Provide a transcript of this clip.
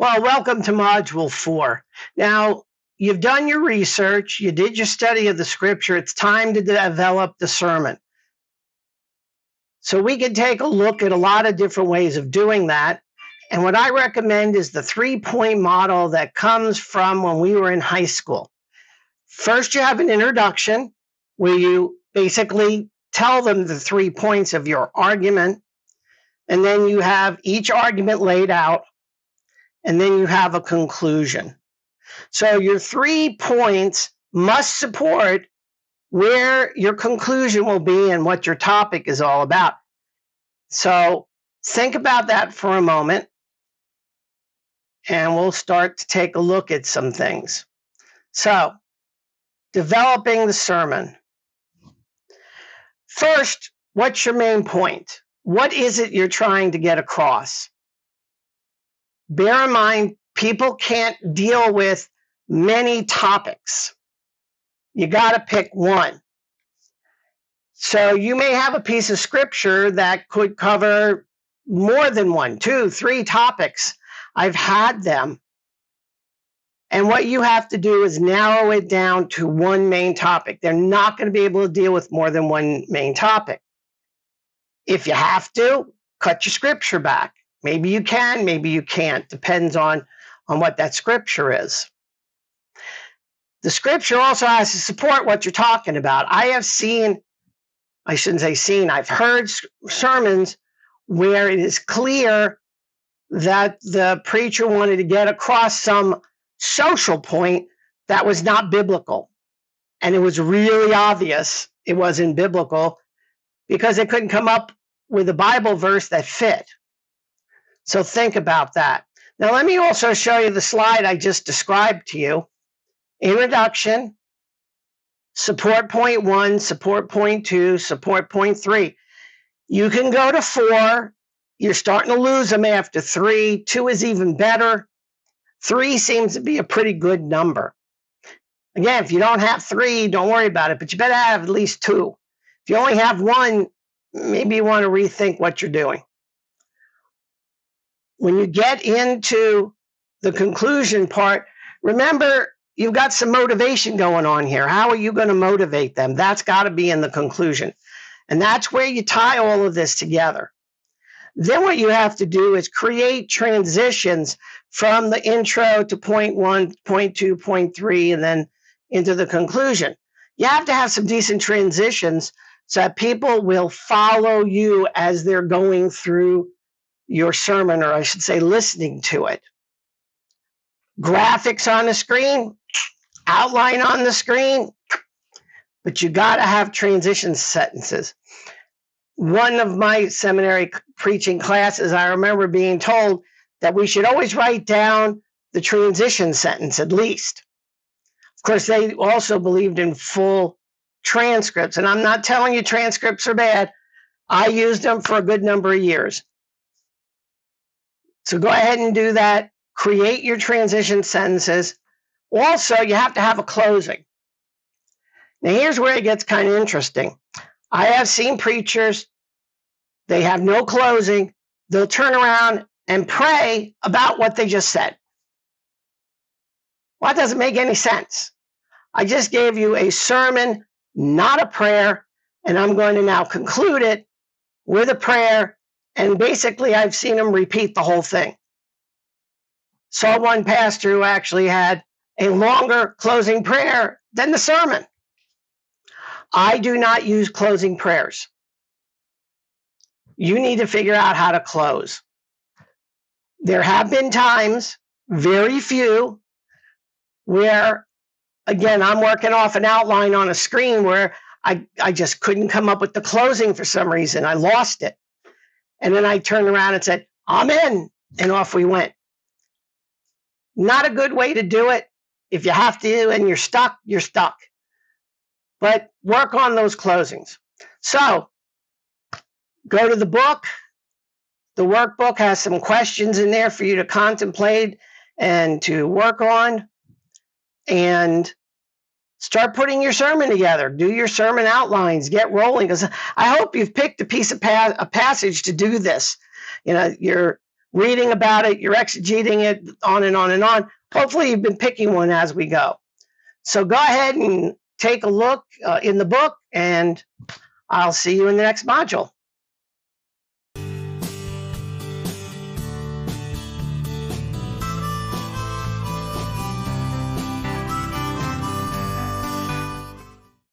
Well, welcome to Module 4. Now, you've done your research, you did your study of the scripture, it's time to develop the sermon. So we can take a look at a lot of different ways of doing that. And what I recommend is the 3-point model that comes from when we were in high school. First, you have an introduction where you basically tell them the 3 points of your argument, and then you have each argument laid out, and then you have a conclusion. So your 3 points must support where your conclusion will be and what your topic is all about. So think about that for a moment, and we'll start to take a look at some things. So, developing the sermon. First, what's your main point? What is it you're trying to get across? Bear in mind, people can't deal with many topics. You got to pick one. So you may have a piece of scripture that could cover more than 1, 2, 3 topics. I've had them. And what you have to do is narrow it down to one main topic. They're not going to be able to deal with more than one main topic. If you have to, cut your scripture back. Maybe you can, maybe you can't. Depends on what that scripture is. The scripture also has to support what you're talking about. I've heard sermons where it is clear that the preacher wanted to get across some social point that was not biblical. And it was really obvious it wasn't biblical because they couldn't come up with a Bible verse that fit. So think about that. Now, let me also show you the slide I just described to you. Introduction, support point 1, support point 2, support point 3. You can go to 4. You're starting to lose them after 3. 2 is even better. 3 seems to be a pretty good number. Again, if you don't have 3, don't worry about it, but you better have at least 2. If you only have 1, maybe you want to rethink what you're doing. When you get into the conclusion part, remember, you've got some motivation going on here. How are you going to motivate them? That's got to be in the conclusion. And that's where you tie all of this together. Then what you have to do is create transitions from the intro to point 1, point 2, point 3, and then into the conclusion. You have to have some decent transitions so that people will follow you as they're going through your sermon, or I should say listening to it. Graphics on the screen, outline on the screen, but you got to have transition sentences. One of my seminary preaching classes, I remember being told that we should always write down the transition sentence at least. Of course, they also believed in full transcripts, and I'm not telling you transcripts are bad. I used them for a good number of years. So go ahead and do that. Create your transition sentences. Also, you have to have a closing. Now, here's where it gets kind of interesting. I have seen preachers, they have no closing. They'll turn around and pray about what they just said. Well, that doesn't make any sense. I just gave you a sermon, not a prayer, and I'm going to now conclude it with a prayer. And basically, I've seen them repeat the whole thing. Saw one pastor who actually had a longer closing prayer than the sermon. I do not use closing prayers. You need to figure out how to close. There have been times, very few, where, again, I'm working off an outline on a screen where I just couldn't come up with the closing for some reason. I lost it. And then I turned around and said, "Amen," and off we went. Not a good way to do it. If you have to and you're stuck, you're stuck. But work on those closings. So, go to the book. The workbook has some questions in there for you to contemplate and to work on. And start putting your sermon together. Do your sermon outlines. Get rolling. Because I hope you've picked a piece of a passage to do this. You know, reading about it, you're exegeting it, on and on and on. Hopefully you've been picking one as we go. So go ahead and take a look in the book, and I'll see you in the next module.